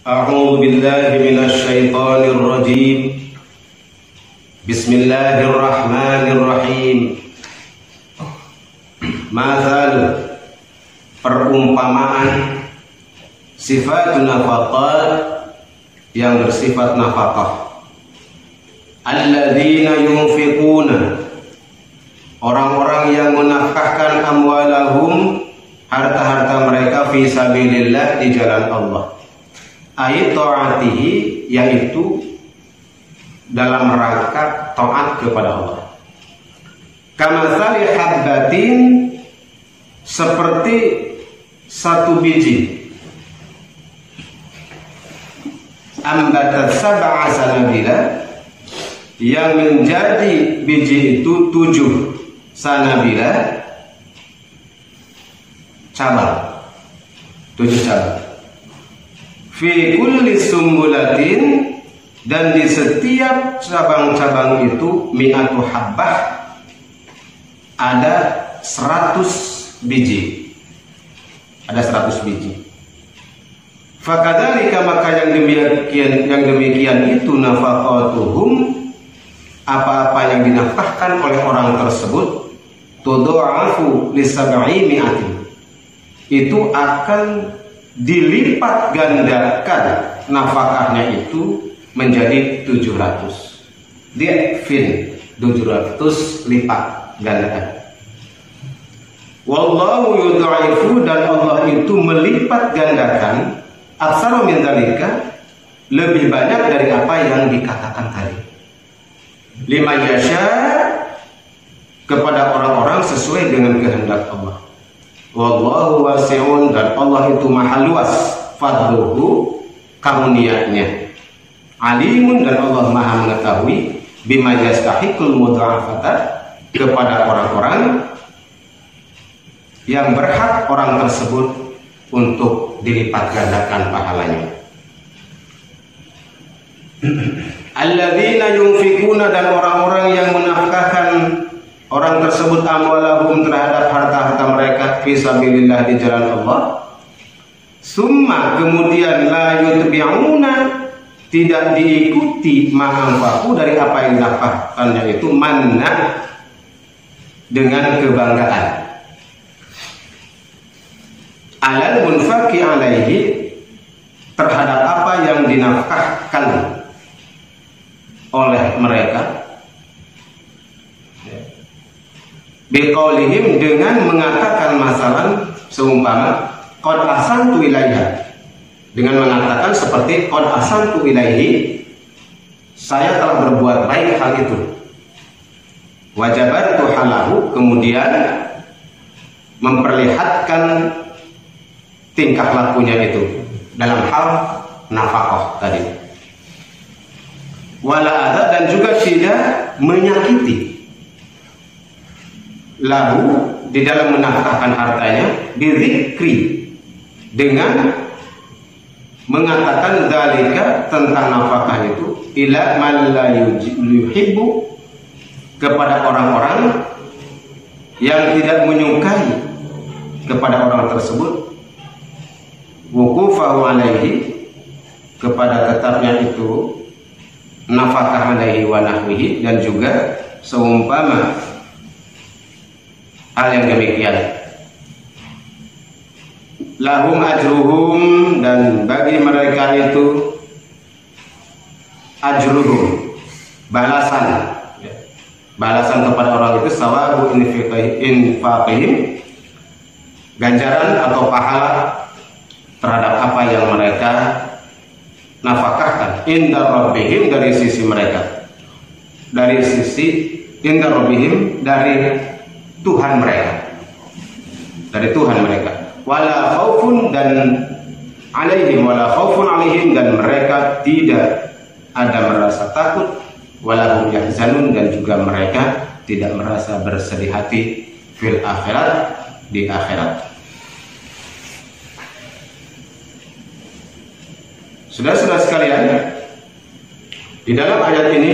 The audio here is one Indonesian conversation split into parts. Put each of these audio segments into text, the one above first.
A'udzu billahi minasy syaithanir rajim. Bismillahirrahmanirrahim. Mazal, perumpamaan sifatun nafaqat, yang bersifat nafkah. Alladzina yunfiquna, orang-orang yang menafkahkan amwalahum, harta-harta mereka, fi sabilillah, di jalan Allah. Ayat ta'atihi, yaitu dalam rangka taat kepada Allah. Kamatsali habbatin, seperti satu biji, ambatat sab'a sanabila, yang menjadi biji itu 7 sanabila, cabang, 7 cabang. Fi kulli sumbulatin, dan di setiap cabang-cabang itu, mi'atu habbah, ada 100 biji. Ada 100 biji. Fakadzalika, maka yang demikian itu, nafaqatuhum, apa-apa yang dinafkahkan oleh orang tersebut, tudha'afu li sab'i mi'atin, itu akan dilipat gandakan nafkahnya itu menjadi 700. Di'fin, 700 lipat gandakan. Wallahu yudha'ifu, dan Allah itu melipat gandakan, aksara min dzalika, lebih banyak dari apa yang dikatakan tadi. Liman yasha, kepada orang-orang sesuai dengan kehendak Allah. Wallahu wasi'un, dan Allah itu maha luas, fadluhu, karunia-Nya. Alimun, dan Allah maha mengetahui, bima yastahiqul mudha'afata, kepada orang-orang yang berhak orang tersebut untuk dilipat gandakan pahalanya. Alladzina yunfikuna, dan orang-orang yang menafkahkan orang tersebut amwalahum, terhadap harta-harta mereka, fi sabilillah, di jalan Allah. Summa, kemudian, la yutbi'una, tidak diikuti, ma'anfaku, dari apa yang dinafkahkannya itu, manna, dengan kebanggaan. Alal munfaqi alaihi, terhadap apa yang dinafkahkan oleh mereka. Biqaulihim, dengan mengatakan masalan seumpama qad asantu ilaiha, dengan mengatakan seperti qad asantu ilaihi, saya telah berbuat baik hal itu. Wajabartu halahu, kemudian memperlihatkan tingkah lakunya itu dalam hal nafkah tadi. Wala adza, dan juga tidak menyakiti, lahu, di dalam menafkahkan hartanya, bidzikri, dengan mengatakan dzalika, tentang nafkah itu, ila man la yuhibbu, kepada orang-orang yang tidak menyukai kepada orang tersebut, wuqufahu alaihi, kepada tetapnya itu nafkah alaihi wa nahwihi, dan juga seumpama hal yang demikian. Lahum ajruhum, dan bagi mereka itu ajruhum, balasan, balasan kepada orang itu, sawabu infaqihim, ganjaran atau pahala terhadap apa yang mereka nafkahkan, inda rabbihim, dari sisi mereka, dari sisi inda rabbihim, dari Tuhan mereka, dari Tuhan mereka. Wala khaufun, dan alaihim, wala khaufun alaihim, dan mereka tidak ada merasa takut, wala hum yahzanun, dan juga mereka tidak merasa bersedih hati, fil akhirat, di akhirat. Saudara-saudara sekalian, di dalam ayat ini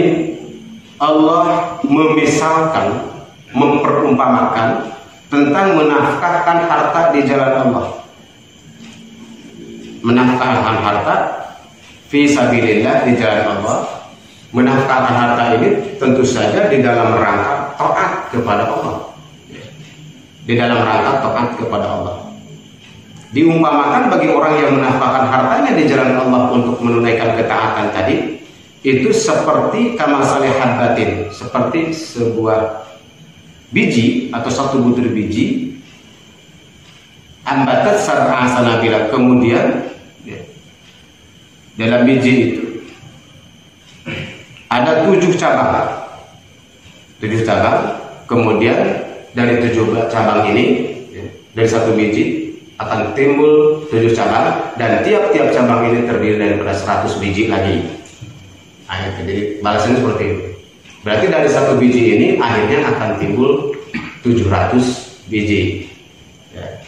Allah memisalkan, memperumpamakan tentang menafkahkan harta di jalan Allah. Menafkahkan harta fi sabilillah, di jalan Allah. Menafkahkan harta ini tentu saja di dalam rangka taat kepada Allah. Di dalam rangka taat kepada Allah. Diumpamakan bagi orang yang menafkahkan hartanya di jalan Allah untuk menunaikan ketaatan tadi, itu seperti kamasali habbatin, seperti sebuah biji atau satu butir biji, ambatat sar'a sanabila, kemudian dalam biji itu ada 7 cabang, kemudian dari 7 cabang ini, dari satu biji akan timbul 7 cabang, dan tiap-tiap cabang ini terdiri daripada 100 biji lagi. Jadi balasannya seperti itu. Berarti dari satu biji ini akhirnya akan timbul 700 biji.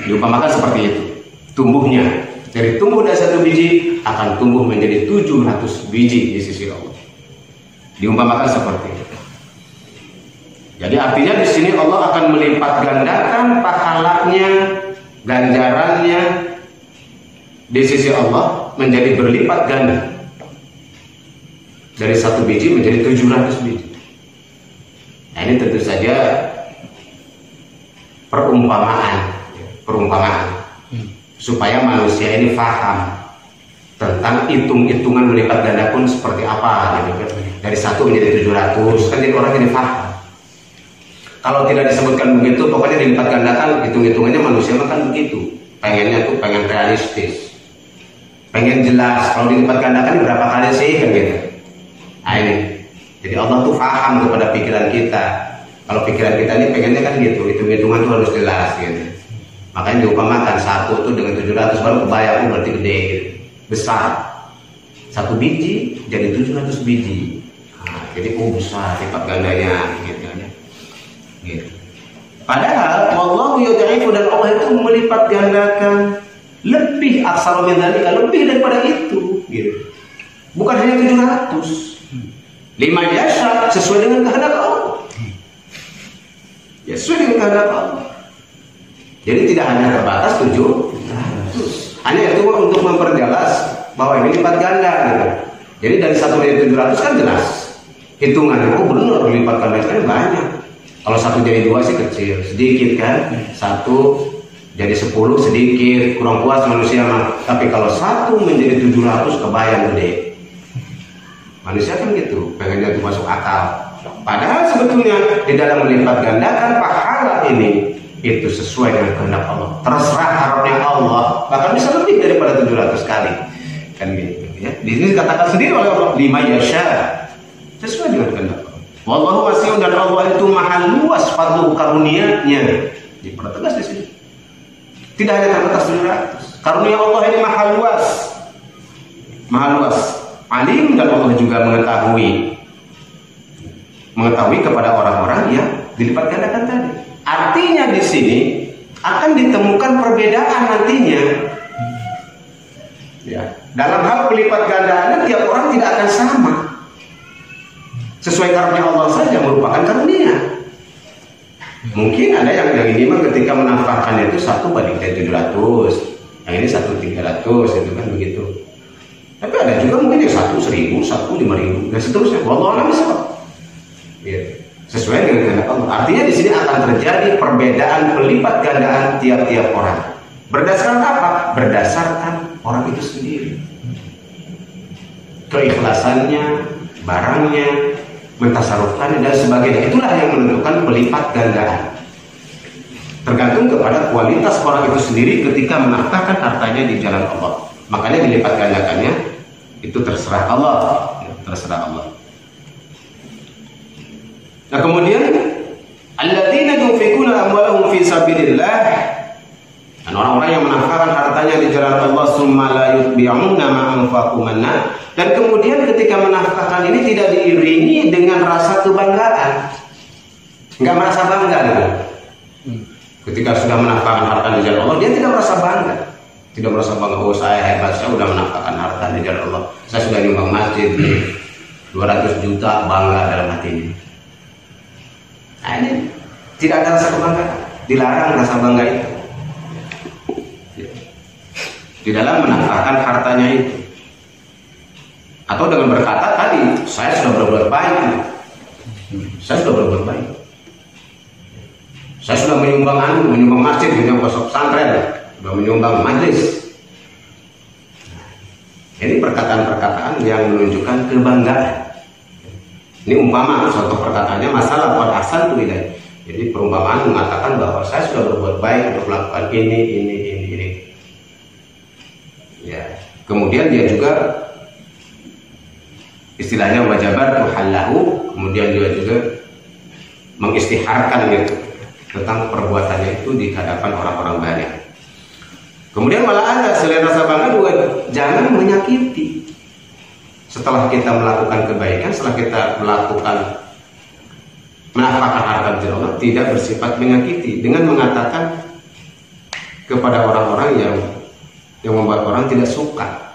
Diumpamakan seperti itu. Tumbuhnya dari satu biji akan tumbuh menjadi 700 biji di sisi Allah. Diumpamakan seperti itu. Jadi artinya di sini Allah akan melipat gandakan pahalanya, ganjarannya di sisi Allah menjadi berlipat ganda. Dari satu biji menjadi 700 biji. Nah, ini tentu saja perumpamaan supaya manusia ini paham tentang hitung-hitungan melipat ganda pun seperti apa gitu kan. Dari 1 menjadi 700 kan, jadi orang ini paham. Kalau tidak disebutkan begitu, pokoknya dilipat gandakan, hitung-hitungannya manusia makan begitu. Pengennya tuh pengen realistis, pengen jelas. Kalau dilipat gandakan berapa kali sih kan gitu. Nah ini, jadi Allah tuh paham kepada pikiran kita. Kalau pikiran kita ini pengennya kan gitu, hitung-hitungan tuh harus jelas gitu. Makanya diumpamakan 1 tuh dengan 700 baru kebayang, berarti gede gitu, besar. 1 biji jadi 700 biji. Nah, jadi besar lipat gandanya gitu. Padahal wallahu yud'ifu, dan Allah itu melipat gandakan lebih aksar min dzalika, lebih daripada itu gitu. Bukan hanya 700. 5 yasha, sesuai dengan kehendak Allah. Ya, sesuai dengan kehendak Allah. Jadi tidak hanya terbatas 700. Hanya itu untuk memperjelas bahwa ini lipat ganda gitu. Jadi dari 1 menjadi 700 kan jelas hitungannya. Oh benar, lipat gandakan banyak. Kalau 1 jadi 2 sih kecil, sedikit kan. 1 jadi 10 sedikit, kurang puas manusia mah. Tapi kalau 1 menjadi 700 kebayang gede. Manusia kan gitu, pengennya itu masuk akal. Padahal sebetulnya di dalam melipat gandakan pahala ini itu sesuai dengan kehendak Allah. Terserah harapnya Allah, bahkan bisa lebih daripada 700 kali. Kan gitu ya. Di sini dikatakan sendiri oleh Allah, 5 yasha, sesuai dengan kehendak Allah. Wallahu wasi'un, dan Allah itu maha luas fadlu karunia-Nya. Dipertegas di sini. Tidak hanya terbatas 700. Karunia Allah ini maha luas. Maha luas. Alim, dan Allah juga mengetahui kepada orang-orang yang dilipat gandakan tadi. Artinya di sini akan ditemukan perbedaan nantinya. Ya, dalam hal pelipat gandaan tiap orang tidak akan sama. Sesuai karunia Allah saja merupakan karunia. Mungkin ada yang ini mah ketika menafkahkan itu 1 banding 700, yang ini 1 300, itu kan begitu. Tapi ada juga mungkin yang 1 1000, 1 5000, dan seterusnya. Wallahu a'lam bishawab. Ya, sesuai dengan kehendak Allah. Artinya di sini akan terjadi perbedaan pelipat gandaan tiap-tiap orang. Berdasarkan apa? Berdasarkan orang itu sendiri. Keikhlasannya, barangnya, mentasarufkannya dan sebagainya. Itulah yang menentukan pelipat gandaan. Tergantung kepada kualitas orang itu sendiri ketika menafkahkan hartanya di jalan Allah. Makanya dilipat gandakannya itu terserah Allah, terserah Allah. Nah kemudian alladzina yunfikuna amwalahum fi sabilillah, dan orang-orang yang menafkahkan hartanya di jalan Allah, summa la yutbi'una ma anfaqu manna, dan kemudian ketika menafkahkan ini tidak diiringi dengan rasa kebanggaan, nggak merasa bangga gitu. Ketika sudah menafkahkan harta di jalan Allah, dia tidak merasa bangga. Tidak merasa bangga, oh saya hebat, saya sudah menafkahkan harta di jalan Allah, saya sudah nyumbang masjid 200 juta, bangga dalam hatinya. Nah ini tidak ada rasa kebanggaan, dilarang rasa bangga itu di dalam menafkahkan hartanya itu. Atau dengan berkata tadi, saya sudah berbuat baik, saya sudah berbuat baik, saya sudah menyumbang masjid, menyumbang pesantren, sudah menyumbang majlis. Ini perkataan-perkataan yang menunjukkan kebanggaan. Ini umpama contoh perkataannya masalah pada asal itu tidak. Jadi perumpamaan mengatakan bahwa saya sudah berbuat baik untuk melakukan ini. Ya. Kemudian dia juga istilahnya wajabar tuhallahu, kemudian dia juga mengistiharkan gitu tentang perbuatannya itu di hadapan orang-orang banyak. Kemudian malah ada selain rasa bangga juga jangan menyakiti. Setelah kita melakukan kebaikan, setelah kita melakukan menafkahkan harta Allah, tidak bersifat menyakiti dengan mengatakan kepada orang-orang yang membuat orang tidak suka.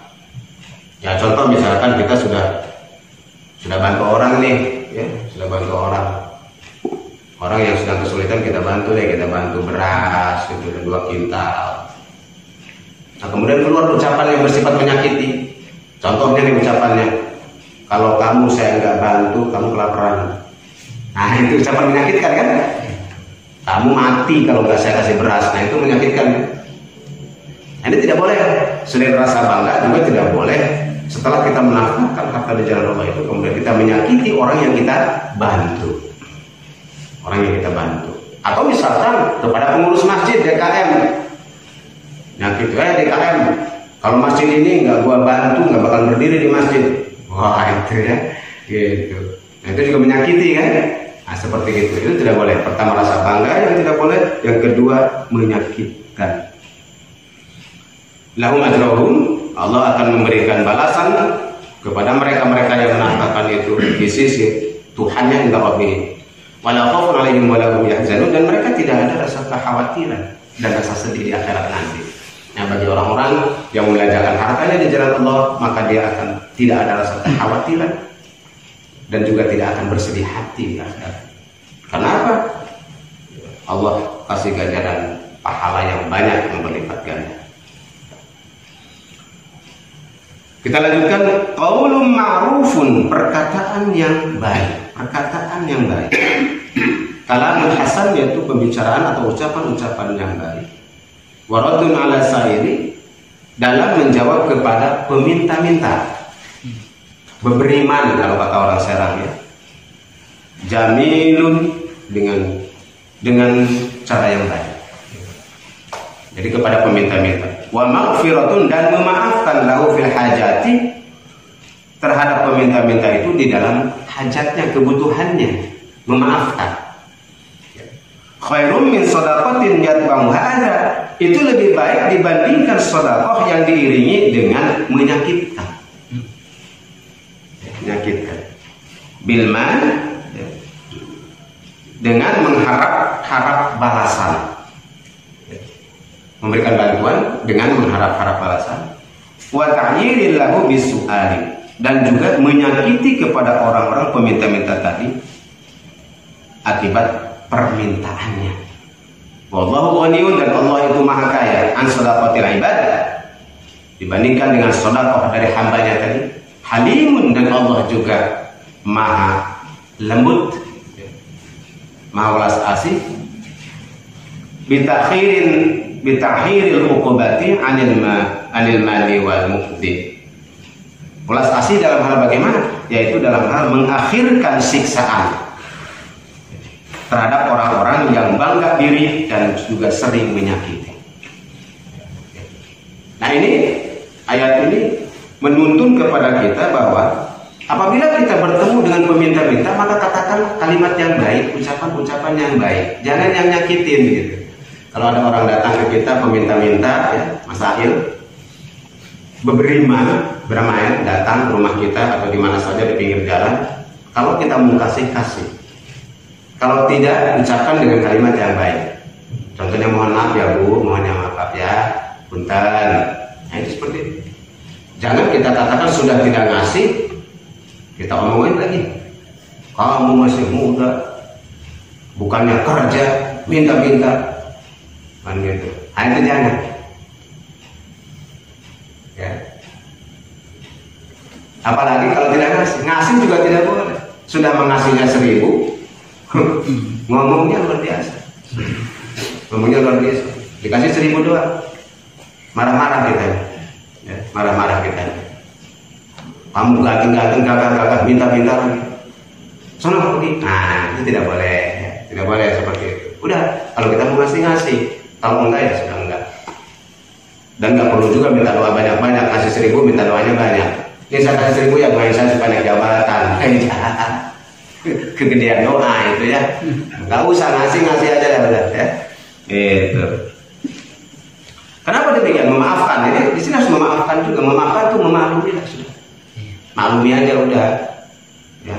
Ya contoh misalkan kita sudah bantu orang nih, ya sudah bantu orang yang sedang kesulitan, kita bantu beras gitu 2 kintal. Nah kemudian keluar ucapan yang bersifat menyakiti. Contohnya nih ucapannya, kalau kamu saya nggak bantu, kamu kelaparan. Nah itu ucapan menyakitkan kan? Kamu mati kalau nggak saya kasih beras. Nah itu menyakitkan. Nah, ini tidak boleh. Selain rasa bangga juga tidak boleh. Setelah kita menafkahkan harta di jalan Allah itu, kemudian kita menyakiti orang yang kita bantu. Atau misalkan kepada pengurus masjid DKM, nyakit, DKM, kalau masjid ini nggak gua bantu nggak bakal berdiri di masjid. Wah itu ya, gitu. Nah, itu juga menyakiti kan? Nah seperti itu tidak boleh. Pertama rasa bangga yang tidak boleh, yang kedua menyakitkan. Lahum ajrahum, Allah akan memberikan balasan kepada mereka-mereka yang menafkahkan itu di sisi Tuhannya inda Rabbihim. Wala khaufun 'alaihim wa la hum yahzanun, dan mereka tidak ada rasa kekhawatiran dan rasa sedih di akhirat nanti. Nah, bagi orang-orang yang membelanjakan hartanya di jalan Allah, maka dia akan tidak ada rasa kekhawatiran dan juga tidak akan bersedih hati di akhirat. Kenapa? Allah kasih ganjaran pahala yang banyak yang berlipat ganda. Kita lanjutkan, qaulun ma'rufun, perkataan yang baik. Kalamun hasan, yaitu pembicaraan atau ucapan-ucapan yang baik. Waradun ala sairi, dalam menjawab kepada peminta-minta. Beriman kalau kata orang Serang ya. Jamilun, dengan cara yang baik. Jadi kepada peminta-minta. Wa maghfiratun, dan memaafkan lahu fil hajati, terhadap peminta-minta itu di dalam hajatnya, kebutuhannya, memaafkan. Khairum min shadaqatin yatba'u hadza, itu lebih baik dibandingkan sedekah yang diiringi dengan menyakitkan. Bilman, dengan mengharap balasan. Memberikan bantuan dengan mengharap balasan. Wa ta'yiril lahu bisu'ali, dan juga menyakiti kepada orang-orang peminta-minta tadi akibat permintaannya. Wallahu ghaniyun, dan Allah itu maha kaya an shadaqatil ibad, dibandingkan dengan sedekah dari hambanya tadi. Halimun, dan Allah juga maha lembut, maha welas asih. Bitakhiril uqubati anil mali wal muqdi. Welas asih dalam hal bagaimana? Yaitu dalam hal mengakhirkan siksaan terhadap orang-orang yang bangga diri dan juga sering menyakiti. Nah ini, ayat ini menuntun kepada kita bahwa apabila kita bertemu dengan peminta-minta, maka katakan kalimat yang baik, ucapan-ucapan yang baik, jangan yang nyakitin gitu. Kalau ada orang datang ke kita peminta-minta, ya, masail, bermain, datang ke rumah kita atau di mana saja di pinggir jalan, kalau kita mau kasih. Kalau tidak, ucapkan dengan kalimat yang baik. Contohnya, mohon maaf ya Bu, mohon maaf ya, punten. Nah itu seperti itu. Jangan kita katakan sudah tidak ngasih, kita omongin lagi. Kamu masih muda, bukannya kerja, minta-minta. Kan gitu. Nah itu jangan. Ya. Apalagi kalau tidak ngasih. Ngasih juga tidak boleh. Sudah mengasihnya 1000, ngomongnya luar biasa. Ngomongnya luar biasa. Dikasih 1000 doang, marah-marah kita. Ya, marah-marah kita. Kamu ganteng-ganteng, gagah-gagah, minta-minta lagi. Sono pergi. Nah, itu tidak boleh. Tidak boleh seperti itu. Udah, kalau kita mau ngasih-ngasih. Kalau enggak ya sudah enggak. Dan nggak perlu juga minta doa banyak-banyak. Kasih 1000, minta doanya banyak. Ini saya kasih 1000 ya doain saya supaya naik jabatan. Kegedean doa itu ya. Nggak usah ngasih aja ya udah ya. Itu. Kenapa demikian? Memaafkan. Ini di sini harus memaafkan juga. Memaafkan itu memaklumi lah sudah. Maklumi aja udah. Ya.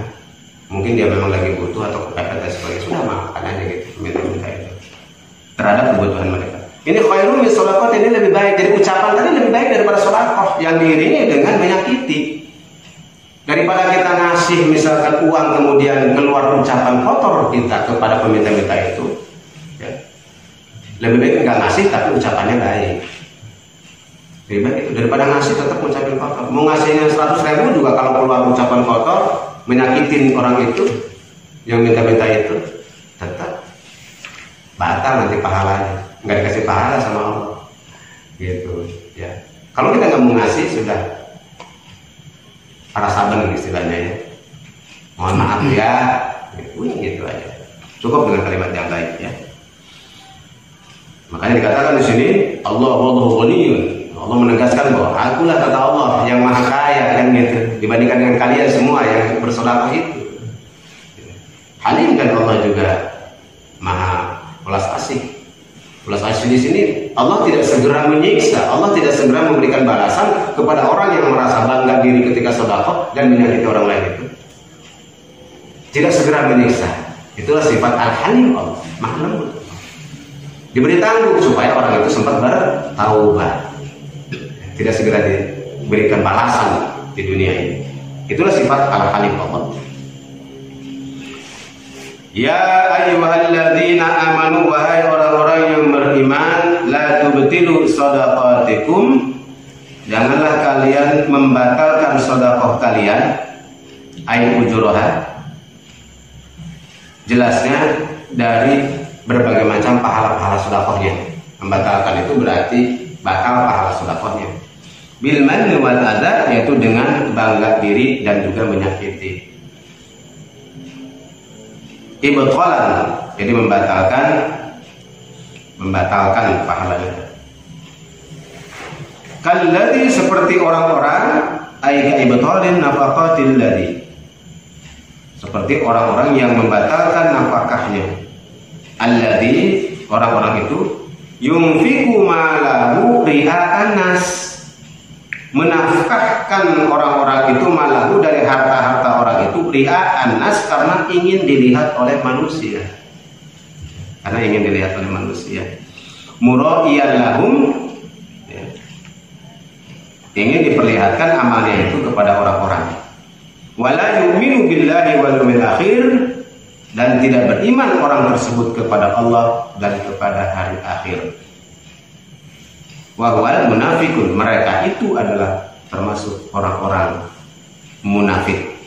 Mungkin dia memang lagi butuh atau kepepet dan sebagainya. Sudah maafkan aja gitu. Minta-minta itu. Terhadap kebutuhan mereka. Ini khairun min shadaqah, ini lebih baik. Jadi ucapan tadi lebih baik daripada sedekah yang diiringi dengan menyakiti. Daripada kita ngasih misalkan uang kemudian keluar ucapan kotor kita kepada peminta-minta itu, ya. Lebih baik nggak ngasih tapi ucapannya baik. Lebih baik itu daripada ngasih tetap ucapan kotor. Mau ngasihnya 100.000 juga kalau keluar ucapan kotor menyakitin orang itu yang minta-minta itu, tetap batal nanti pahalanya. Nggak dikasih pahala sama Allah gitu ya. Kalau kita nggak mau ngasih sudah para saban istilahnya ya, mohon maaf ya gitu aja, cukup dengan kalimat yang baik ya. Makanya dikatakan di sini Allahu ghaniyun, Allah menegaskan bahwa akulah kata Allah yang maha kaya kan gitu, dibandingkan dengan kalian semua yang bersedekah itu. Halim kan Allah juga maha welas asih. Welas asih di sini Allah tidak segera menyiksa, Allah tidak segera memberikan balasan kepada orang yang merasa bangga diri ketika sedekah dan menyakiti orang lain itu. Tidak segera menyiksa. Itulah sifat Al-Halim Allah, Maha Lembut. Diberi tangguh supaya orang itu sempat bertaubat. Tidak segera diberikan balasan di dunia ini. Itulah sifat Al-Halim Allah. Ya ayyuhalladzina amanu, wahai orang-orang yang beriman, la tubtilu shadaqatikum, janganlah kalian membatalkan sedekah kalian, ay ujuraha. Jelasnya dari berbagai macam pahala-pahala sedekahnya. Membatalkan itu berarti batal pahala sedekahnya. Bil manni wal adza, yaitu dengan bangga diri dan juga menyakiti. Ibtalan, jadi membatalkan pahalanya. Kalladzi, seperti orang-orang, ay ibtalin nafaqatil ladzi, seperti orang-orang yang membatalkan nafkahnya. Alladzi, orang-orang itu yunfiqu malahu ria'an nas, menafkahkan orang-orang itu malahu dari harta-harta orang itu ria'an nas, karena ingin dilihat oleh manusia, karena ingin dilihat oleh manusia. Mura'iyan lahum, ya, ingin diperlihatkan amalnya itu kepada orang-orang. Wala yu'minu billahi wal yawmil akhir, dan tidak beriman orang tersebut kepada Allah dan kepada hari akhir. Wahwal munafikun, mereka itu adalah termasuk orang-orang munafik.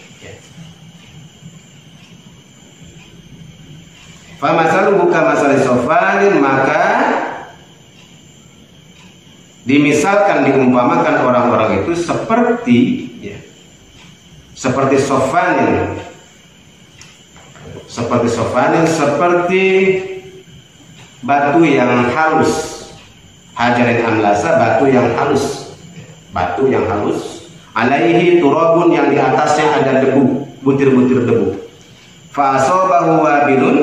Famasaluhu kamasali sofanin, maka dimisalkan, diumpamakan orang-orang itu seperti, ya, seperti sofanin, seperti batu yang halus. Hajarin amlasa, batu yang halus, alaihi turabun, yang di atasnya ada debu, butir-butir debu. Fa asabahu wabilun,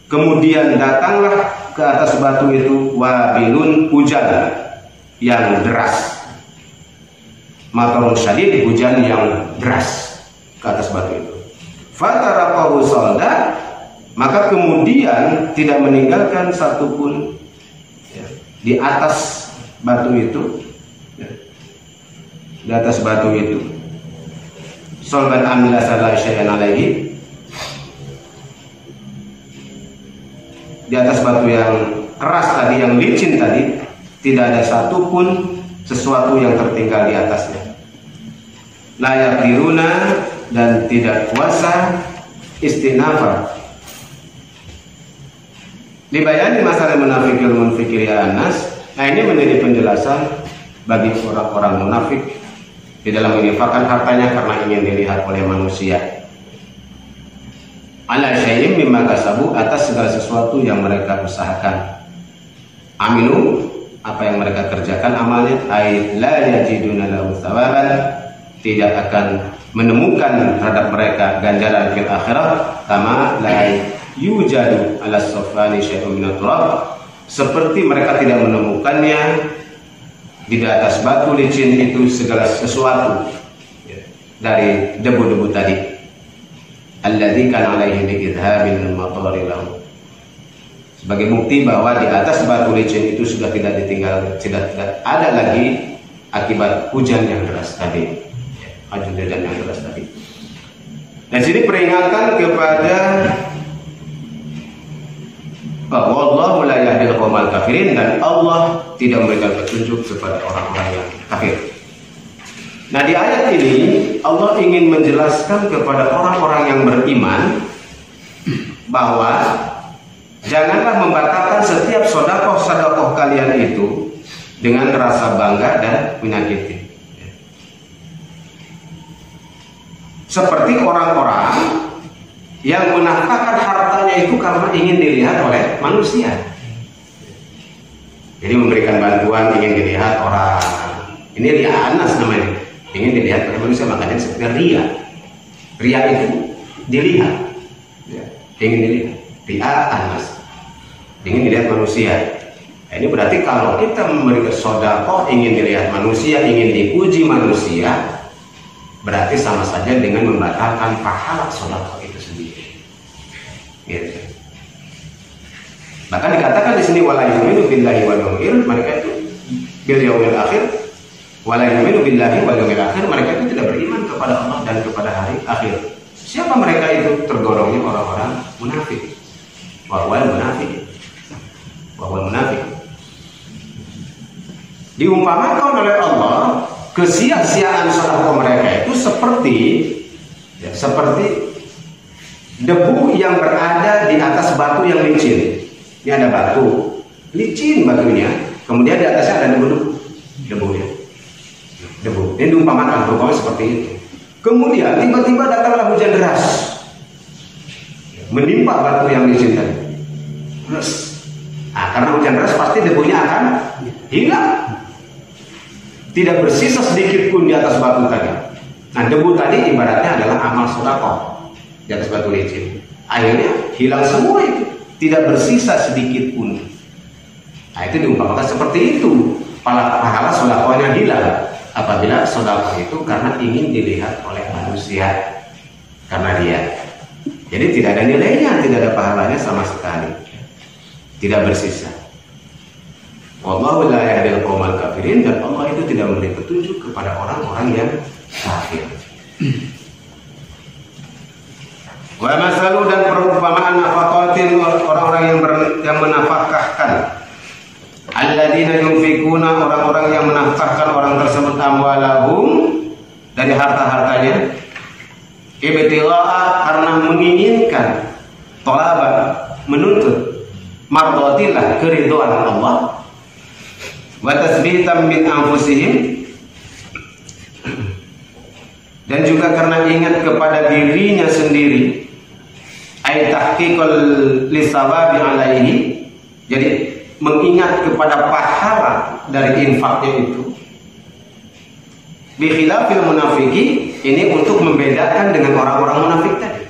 kemudian datanglah ke atas batu itu wabilun, hujan yang deras. Matarun syadid, hujan yang deras ke atas batu itu. Fataraqahu salda, maka kemudian tidak meninggalkan satupun di atas batu itu, ya, di atas batu itu, solban amila salah syai'an alaihi, di atas batu yang keras tadi, yang licin tadi, tidak ada satupun sesuatu yang tertinggal di atasnya. la yaqdiruna, dan tidak kuasa istinafa. Dibayani masalah munafikil munfikir ya Anas. Nah, ini menjadi penjelasan bagi orang-orang munafik di dalam menginfakkan hartanya karena ingin dilihat oleh manusia. Ala syai'in mimma kasabu, atas segala sesuatu yang mereka usahakan. Amilu, apa yang mereka kerjakan amalnya, ay la yajiduna lahu thawaban, tidak akan menemukan terhadap mereka ganjaran fil akhirah, kama la yujadu ala safani syai'un minat turab, seperti mereka tidak menemukannya di atas batu licin itu segala sesuatu dari debu-debu tadi. Alladzi kana alaihi biidhabil matari lahu, sebagai bukti bahwa di atas batu licin itu sudah tidak tidak ada lagi akibat hujan yang deras tadi. Hujan yang deras tadi. Dan sini peringatan kepada wallahu la yahdil qaumal kafirin, dan Allah tidak memberikan petunjuk kepada orang-orang yang kafir. Nah, di ayat ini Allah ingin menjelaskan kepada orang-orang yang beriman bahwa janganlah membatalkan setiap sedekah kalian itu dengan rasa bangga dan menyakiti. Seperti orang-orang yang menafkahkan hartanya itu karena ingin dilihat oleh manusia. Jadi memberikan bantuan ingin dilihat orang. Ini ria anas namanya. Ingin dilihat oleh manusia, makanya seperti ria. Ria itu dilihat. Ya, ingin dilihat. Ria anas. Ingin dilihat manusia. Nah, ini berarti kalau kita memberikan sedekah ingin dilihat manusia, ingin dipuji manusia, berarti sama saja dengan membatalkan pahala sedekah itu sendiri. Gitu. Bahkan dikatakan di sini wala yu'minu billahi wal yawmil, mereka itu bil yaumil akhir, wala yu'minu billahi wal yawmil akhir, mereka itu tidak beriman kepada Allah dan kepada hari akhir. Siapa mereka itu? Tergolongnya orang-orang munafik. Wal munafik. Wal munafik. Diumpamakan oleh Allah kesia-siaan sedekah mereka itu seperti debu yang berada di atas batu yang licin. Ini ada batu licin batunya, kemudian di atasnya ada debunya. Debu. Ini diumpamakan berumpama seperti itu. Kemudian tiba-tiba datanglah hujan deras, menimpa batu yang licin tadi. Terus, karena hujan deras pasti debunya akan hilang. Tidak bersisa sedikit pun di atas batu tadi. Nah, debu tadi ibaratnya adalah amal sedekah di atas batu licin. Akhirnya hilang semua itu, tidak bersisa sedikit pun. Nah, itu diumpamakan seperti itu. Pahala sedekahnya hilang apabila sedekah itu karena ingin dilihat oleh manusia, karena dia. Jadi tidak ada nilainya, tidak ada pahalanya sama sekali, tidak bersisa. Wallahu la yahdil qaumal kafirin, dan Allah itu tidak memberi petunjuk kepada orang-orang yang kafir. Wa masalu, dan perumpamaan nafaqatin, orang-orang yang menafkahkan. Alladzina yunfikuna, orang-orang yang menafkahkan orang tersebut amwalahum, dari harta-hartanya, ibtigha'a, karena menginginkan, tolaban, menuntut, mardatillah, keridhaan Allah, wa tasbitan min anfusihim, dan juga karena ingat kepada dirinya sendiri, ay tahqiqul lisawabi alaihi, jadi mengingat kepada pahala dari infaknya itu. Bi khilafil munafiki, ini untuk membedakan dengan orang-orang munafik tadi.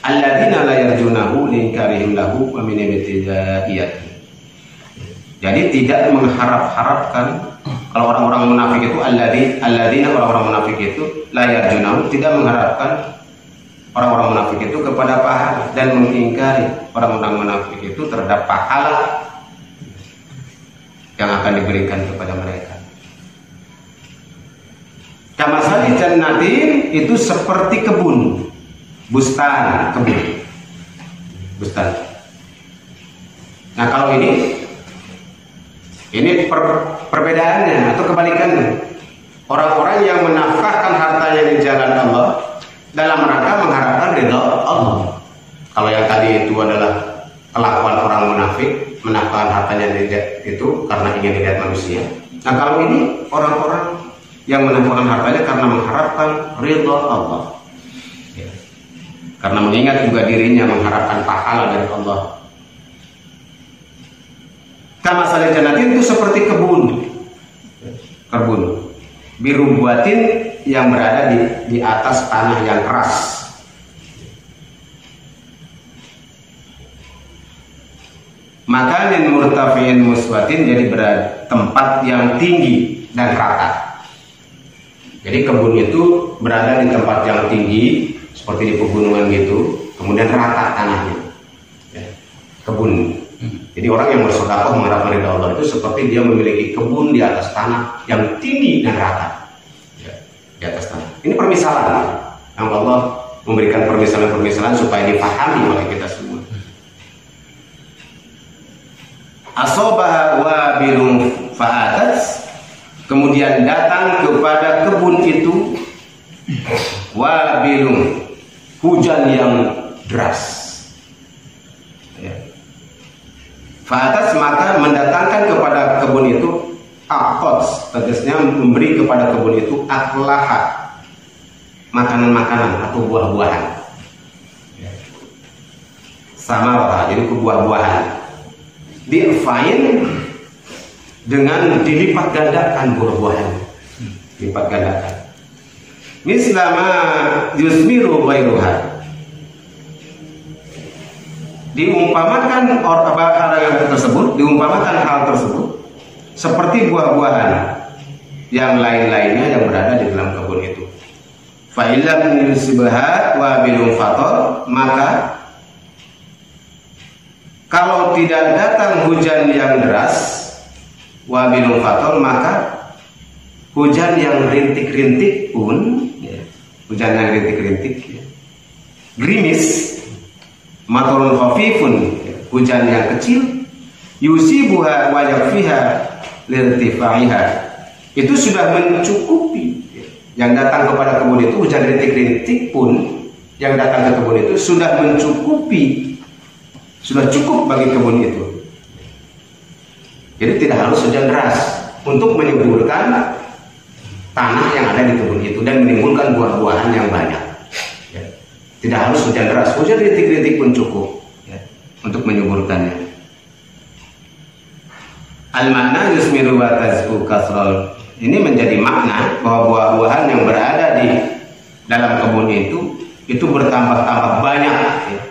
Alladzina la yarjunahu linkarihim lahu wa min ibtidaiyati. Jadi tidak mengharap-harapkan. Kalau orang-orang munafik itu alladzina, orang-orang munafik itu la yarjunahu, tidak mengharapkan orang-orang munafik itu kepada pahala, dan mengingkari orang-orang munafik itu terhadap pahala yang akan diberikan kepada mereka. Kamasali jannatin, itu seperti kebun, bustan. Nah, kalau ini perbedaannya atau kebalikannya. Orang-orang yang menafkahkan harta hartanya di jalan Allah dalam rangka mengharapkan ridha Allah. Kalau yang tadi itu adalah kelakuan orang munafik, menafkahkan hartanya itu karena ingin dilihat manusia. Nah, kalau ini orang-orang yang menafkahkan hartanya karena mengharapkan ridha Allah. Ya. Karena mengingat juga dirinya mengharapkan pahala dari Allah. Kama salih jannatin itu seperti kebun biru buatin yang berada di atas tanah yang keras. Makanin murtafiin muswatin, jadi berada tempat yang tinggi dan rata. Jadi kebun itu berada di tempat yang tinggi seperti di pegunungan gitu, kemudian rata tanahnya. Ya, kebun. Jadi orang yang bersedekah mengharapkan ridha Allah itu seperti dia memiliki kebun di atas tanah yang tinggi dan rata. Ya, di atas tanah. Ini permisalan yang Allah memberikan permisalan-permisalan supaya dipahami oleh kita semua. Asobah wabilun fa'atat, kemudian datang kepada kebun itu wabilun, hujan yang deras. Ya. Fa'atas, maka mendatangkan kepada kebun itu aqots, tegasnya memberi kepada kebun itu aklaha, makanan-makanan atau buah-buahan. Ya. Sama, jadi buah-buahan di'fain, dengan dilipat gandakan buah-buahan, dilipat gandakan. Mislama yusmiru ghairuha, diumpamakan orang tersebut, diumpamakan hal tersebut seperti buah-buahan yang lain-lainnya yang berada di dalam kebun itu. Fa illam yusibha wa bilum fator, maka kalau tidak datang hujan yang deras, wabilul fator, maka hujan yang rintik-rintik pun, ya, hujan yang rintik-rintik, ya, gerimis, maturun khafifun, ya, hujan yang kecil, yusibuha wa yakfiha lirtifaiha, itu sudah mencukupi. Ya, yang datang kepada kebun itu, hujan rintik-rintik pun yang datang ke kebun itu sudah mencukupi, sudah cukup bagi kebun itu. Jadi tidak harus hujan deras untuk menyuburkan tanah yang ada di kebun itu dan menimbulkan buah-buahan yang banyak. Ya. Tidak harus hujan deras, hujan rintik-rintik pun cukup, ya, untuk menyuburkannya. Al-makna yusmiru wa tazku kasrol, ini menjadi makna bahwa buah-buahan yang berada di dalam kebun itu bertambah-tambah banyak, ya.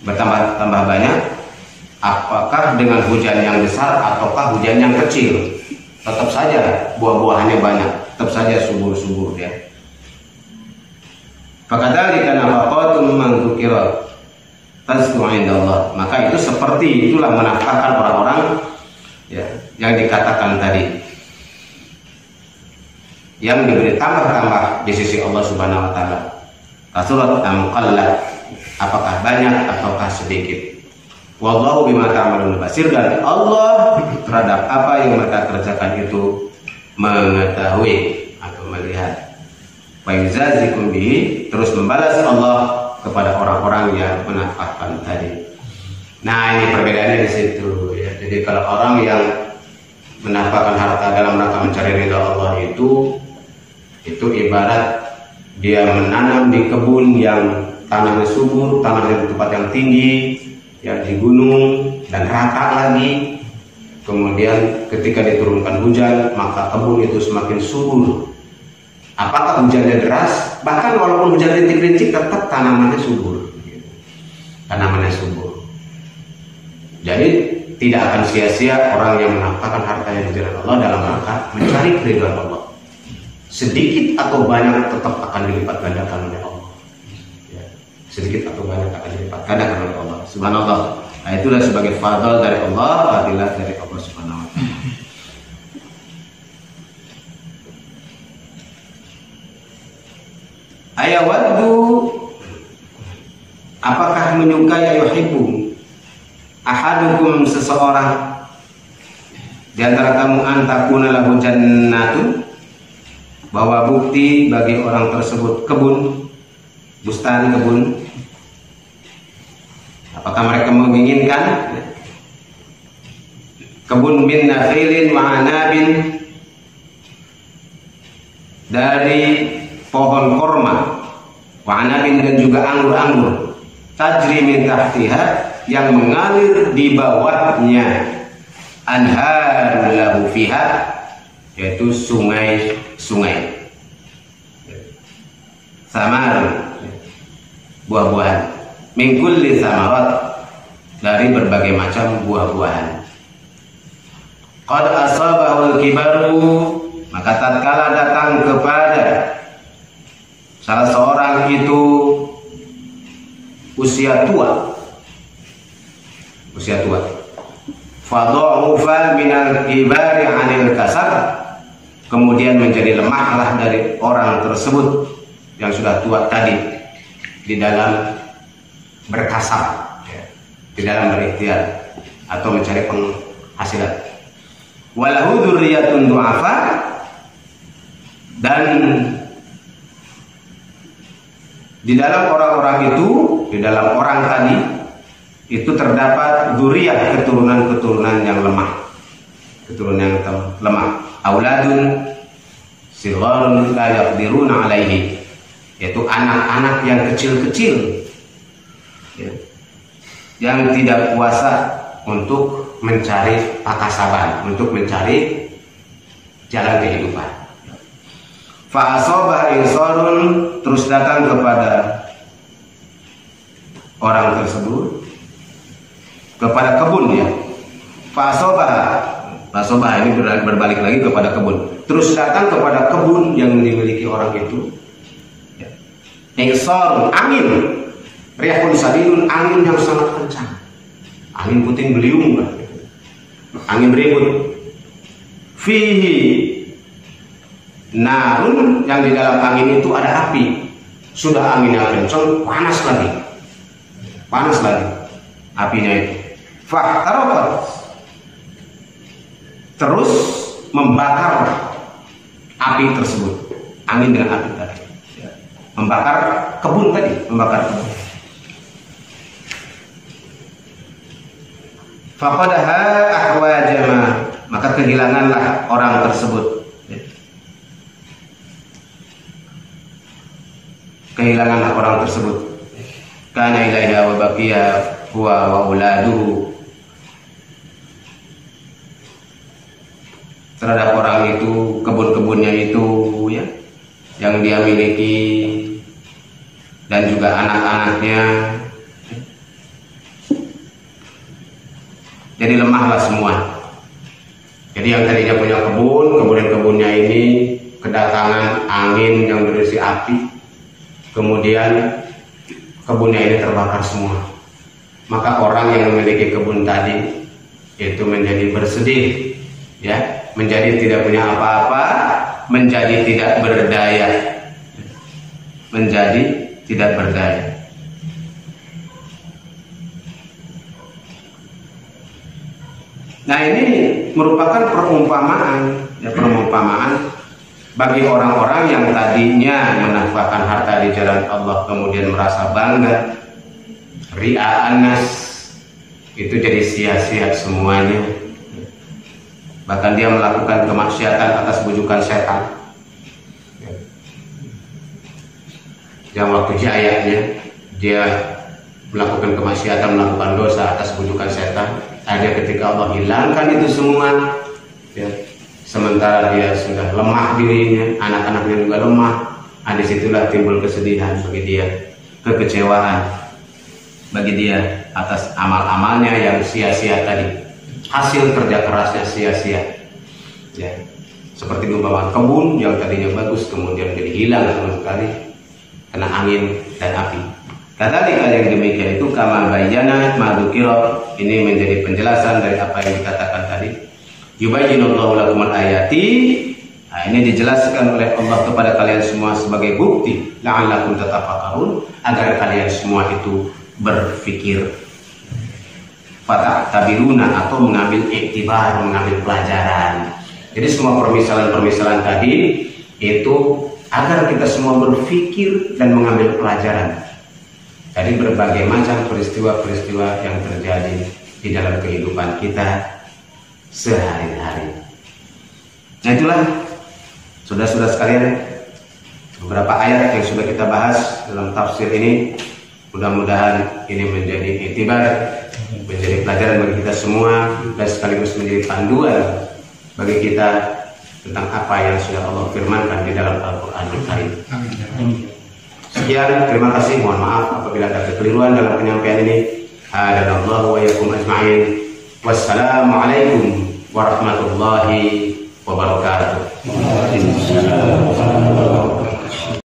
Bertambah-tambah banyak, apakah dengan hujan yang besar ataukah hujan yang kecil, tetap saja buah-buahannya banyak, tetap saja subur-subur, ya. Fakadzalika nafaqatun man dzukira tazku indallah, maka itu seperti itulah menafkahkan orang-orang, ya, yang dikatakan tadi, yang diberi tambah-tambah di sisi Allah Subhanahu wa taala. Kasurat am qallat, apakah banyak ataukah sedikit. Wallahu bima ta'malun basir, dan Allah terhadap apa yang mereka kerjakan itu mengetahui atau melihat. Wa yuzazikum bihi, terus membalas Allah kepada orang-orang yang menafkahkan tadi. Nah, ini perbedaannya di situ, ya. Jadi kalau orang yang menafkahkan harta dalam rangka mencari ridha Allah itu ibarat dia menanam di kebun yang tanahnya subur, tanahnya di tempat yang tinggi, ya, di gunung dan rata lagi. Kemudian ketika diturunkan hujan, maka kebun itu semakin subur. Apakah hujannya deras? Bahkan walaupun hujan rintik-rintik, tetap tanamannya subur. Tanamannya subur. Jadi tidak akan sia-sia orang yang menafkahkan hartanya di jalan Allah dalam rangka mencari keridhaan Allah. Sedikit atau banyak tetap akan dilipat gandakan oleh Allah. Ya. Sedikit atau banyak akan dilipat gandakan oleh Allah. Subhanallah. Nah, itulah sebagai fadl dari Allah, fadilah dari Allah Subhanahu wa taala. Ayawaddu, apakah menyukai, yuhibbu ahadukum, seseorang di antara kamu, antakuna lahu jannatun, bahwa bukti bagi orang tersebut kebun, bustan kebun. Apakah mereka menginginkan kebun min nakhilin wa anabin, dari pohon korma, wa anabin, dan juga anggur-anggur, tajri min tahtiha, yang mengalir di bawahnya, anharul lahu fiha, yaitu sungai-sungai, samar, buah-buahan, min kulli samarat, dari berbagai macam buah-buahan. Qad asabahul kibaru, maka tatkala datang kepada salah seorang itu usia tua, fadhufa minal kibari anil kasar, kemudian menjadi lemahlah dari orang tersebut yang sudah tua tadi di dalam berkasab, di dalam berikhtiar atau mencari penghasilan. Walahu dzurriyyatun du'afa, dan di dalam orang-orang itu, di dalam orang tadi itu terdapat dzurriyyah, keturunan-keturunan yang lemah, auladun sigharun la yaqdiruna alaihi, yaitu anak-anak yang kecil-kecil, ya, yang tidak kuasa untuk mencari pakasaban, untuk mencari jalan kehidupan. Fa asabah insarun, terus datang kepada orang tersebut, kepada kebun, ya. Fa asabah ini berbalik lagi kepada kebun. Terus datang kepada kebun yang dimiliki orang itu, ya. Insarun, angin, riyahun sadidun, angin yang sangat kencang, angin puting beliung, angin beribut. Fihi narun, yang di dalam angin itu ada api. Sudah anginnya kencang, panas lagi apinya itu. Fahtarafat, terus membakar api tersebut, angin dengan api tadi, membakar kebun tadi, membakar kebun. Faqadaha ahwajama, maka kehilanganlah orang tersebut, kana ilaiha wa baqiya huwa wa uladuhu, terhadap orang itu, kebun-kebunnya itu, ya, yang dia miliki, dan juga anak-anaknya. Jadi lemahlah semua. Jadi yang tadinya punya kebun, kemudian kebunnya ini kedatangan angin yang berisi api, kemudian kebunnya ini terbakar semua. Maka orang yang memiliki kebun tadi itu menjadi bersedih, ya, menjadi tidak punya apa-apa, menjadi tidak berdaya, Nah, ini merupakan perumpamaan, ya, perumpamaan bagi orang-orang yang tadinya menafkahkan harta di jalan Allah, kemudian merasa bangga, ria'anas, itu jadi sia-sia semuanya. Bahkan dia melakukan kemaksiatan atas bujukan setan. Yang waktu jayanya dia melakukan kemaksiatan, melakukan dosa atas bujukan setan. Ada ketika Allah hilangkan itu semua, ya, sementara dia sudah lemah dirinya, anak-anaknya juga lemah. Disitulah timbul kesedihan bagi dia, kekecewaan bagi dia atas amal-amalnya yang sia-sia tadi, hasil kerja kerasnya sia-sia, ya. Seperti umpama kebun yang tadinya bagus kemudian jadi hilang sama sekali kena angin dan api. Kata yang demikian itu kama bayyana madzukira, ini menjadi penjelasan dari apa yang dikatakan tadi. Yubayyinullahu lakumul ayati, nah, ini dijelaskan oleh Allah kepada kalian semua sebagai bukti la'allakum tatafakkarun, agar kalian semua itu berpikir, fata'tabiruna, atau mengambil iktibar, mengambil pelajaran. Jadi semua permisalan-permisalan tadi itu agar kita semua berpikir dan mengambil pelajaran dari berbagai macam peristiwa-peristiwa yang terjadi di dalam kehidupan kita sehari-hari. Nah itulah saudara-saudara sekalian, beberapa ayat yang sudah kita bahas dalam tafsir ini. Mudah-mudahan ini menjadi iktibar, menjadi pelajaran bagi kita semua, dan sekaligus menjadi panduan bagi kita tentang apa yang sudah Allah firmankan di dalam Al-Quranul Karim. Sekian, terima kasih. Mohon maaf apabila ada kekeliruan dalam penyampaian ini. Hadanallahu wa iyyakum ajma'in. Wassalamualaikum warahmatullahi wabarakatuh.